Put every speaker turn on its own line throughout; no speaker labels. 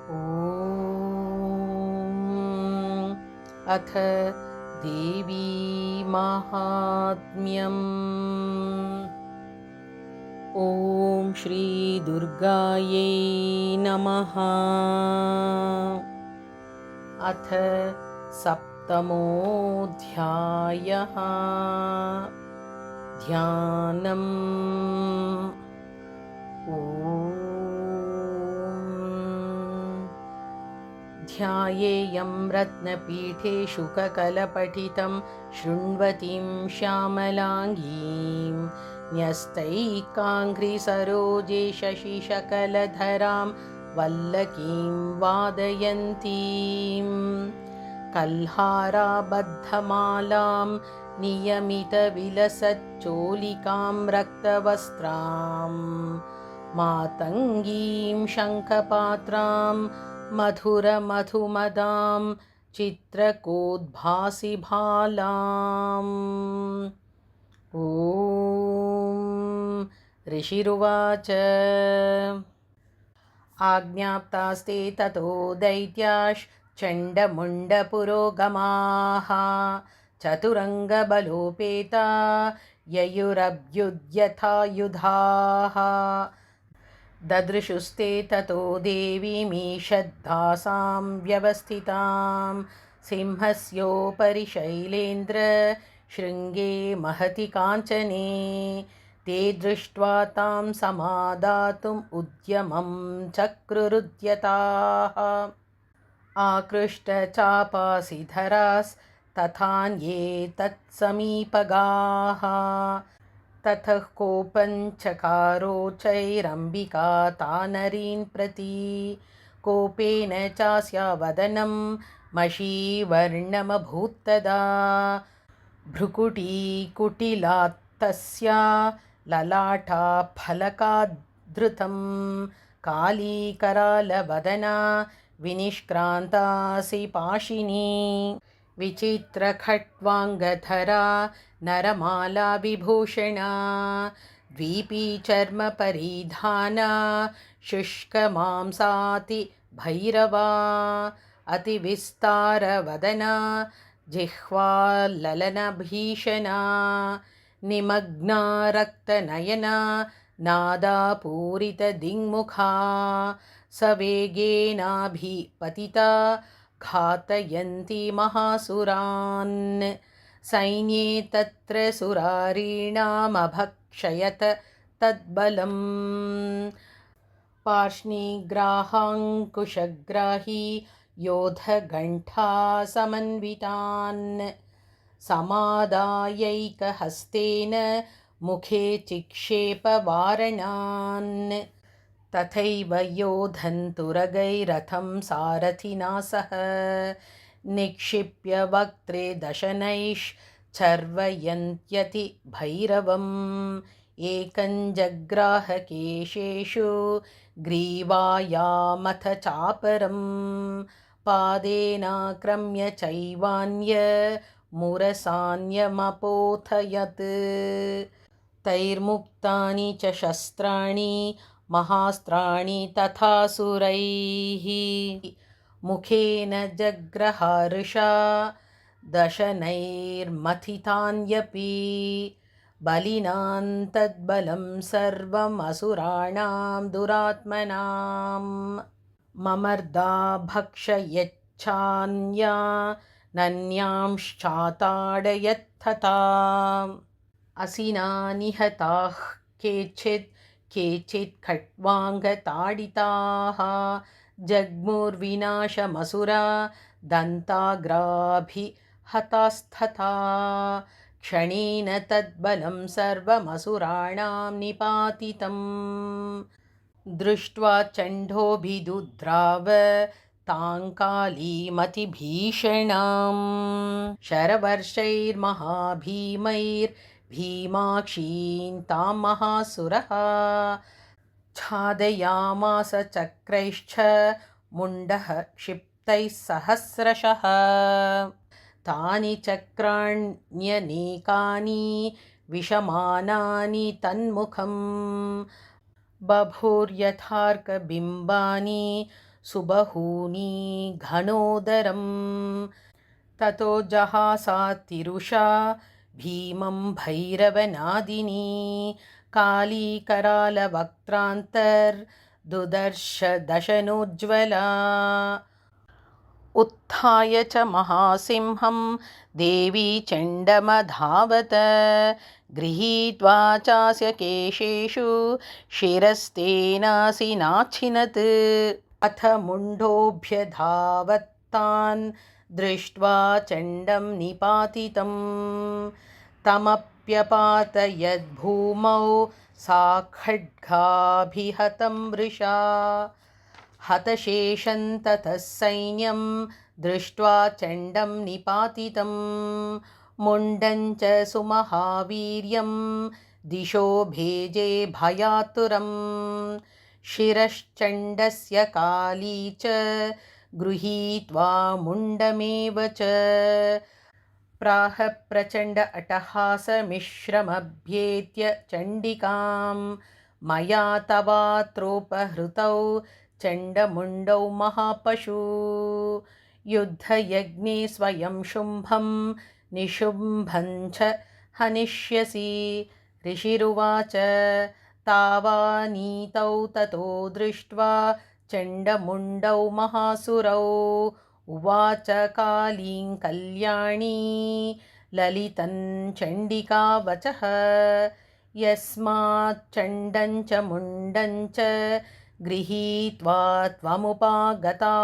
ॐ अथ देवी माहात्म्यम्। ॐ श्रीदुर्गायै नमः। अथ सप्तमोऽध्यायः। ध्यानम्। ध्यायेयं रत्नपीठे शुककलपठितं शृण्वतीं श्यामलाङ्गीं न्यस्तैकाङ्घ्रिसरोजे शशिशकलधरां वल्लकीं वादयन्तीं कल्हाराबद्धमालां नियमितविलसच्चोलिकां रक्तवस्त्रां मातङ्गीं शङ्खपात्रां मधुरमधुमदां चित्रकोद्भासिभालाम्। ॐ ऋषिरुवाच। आज्ञाप्तास्ते ततो दैत्याश्चण्डमुण्डपुरोगमाः चतुरङ्गबलोपेता ययुरभ्युद्यथायुधाः ददृशुस्ते ततो देवीमीषद्दासां व्यवस्थितां सिंहस्योपरि शैलेन्द्र शृङ्गे महति काञ्चने ते दृष्ट्वा तां समादातुम् उद्यमं चक्रुरुद्यताः आकृष्टचापासिधरास्तथान्ये तत्समीपगाः ततः कोपञ्चकारोच्चैरम्बिका तानरीन् प्रति कोपेन चास्या वदनं मषीवर्णमभूत्तदा भ्रुकुटीकुटिलात्तस्या ललाटाफलकाद्धृतं कालीकरालवदना विनिष्क्रान्तासि पाशिनी विचित्रखट्वाङ्गधरा नरमाला विभूषणा द्वीपी चर्मपरिधाना शुष्कमांसाति भैरवा अतिविस्तारवदना जिह्वाललनभीषणा निमग्ना रक्तनयना नादापूरितदिङ्मुखा सवेगेनाभिपतिता घातयन्ति महासुरान् सैन्ये तत्र सुरारीणामभक्षयत तद्बलम् पार्ष्णिग्राहाङ्कुशग्राही योधघण्टा समन्वितान् समादायैकहस्तेन मुखे चिक्षेपवारणान् तथैव योधन्तुरगैरथं सारथिना सह निक्षिप्य वक्त्रे दशनैश्चर्वयन्त्यति भैरवम् एकं जग्राहकेशेषु ग्रीवायामथ चापरं पादेनाक्रम्य चैवान्यमुरसान्यमपोथयत् तैर्मुक्तानि च शस्त्राणि महास्त्राणि तथासुरैः मुखेन जग्रहर्षा दशनैर्मथितान्यपि बलिनां तद्बलं सर्वमसुराणां दुरात्मनां ममर्दा भक्षयच्छान्या नन्यांश्चाताडयत्तथा असिना निहताः केचित् खट्वाङ्गताडिताः जग्मुर्विनाशमसुरा दन्ताग्राभिहतास्तथा क्षणेन तद्बलं सर्वमसुराणां निपातितं दृष्ट्वा चण्डोभिदुद्राव तां कालीमतिभीषणां शरवर्षैर्महाभीमैर्भीमाक्षीं तां महासुरः छादयामास चक्रैश्च मुण्डः क्षिप्तैः सहस्रशः तानि चक्राण्यनेकानि विषमानानि तन्मुखं बभूर्यथार्कबिम्बानि सुबहूनी घनोदरं ततो जहासातिरुषा भीमं भैरवनादिनी कालीकरालवक्त्रान्तर्दुदर्शदशनोज्ज्वला उत्थाय च महासिंहं देवी चण्डमधावत गृहीत्वा चास्य केशेषु शिरस्तेनासिनाच्छिनत् अथ मुण्डोऽभ्यधावत्तान् दृष्ट्वा चण्डं निपातितं तमप्यपातयद्भूमौ सा खड्गाभिहतं वृषा हतशेषं ततः सैन्यं दृष्ट्वा चण्डं निपातितं मुण्डं च सुमहावीर्यं दिशो भेजे भयातुरं शिरश्चण्डस्य काली च गृहीत्वा मुण्डमेव च प्राह प्रचण्ड अट्टहासमिश्रमभ्येत्य चण्डिकां मया तवात्रोपहृतौ चण्डमुण्डौ महापशु युद्धयज्ञे स्वयं शुम्भं निशुम्भं च हनिष्यसि ऋषिरुवाच तावानीतौ ततो दृष्ट्वा चण्डमुण्डौ महासुरौ उवाच कालीं कल्याणी ललितं चण्डिका वचः यस्माच्चण्डं च मुण्डं च गृहीत्वा त्वमुपागता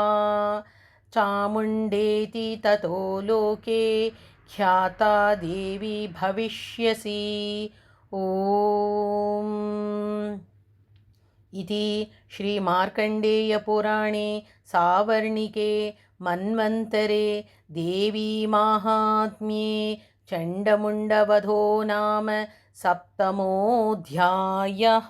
चामुण्डेति ततो लोके ख्याता देवी भविष्यसि ॐ इति श्रीमार्कण्डेयपुराणे सावर्णिके मन्वन्तरे देवीमाहात्म्ये चण्डमुण्डवधो नाम 7मोऽध्यायः।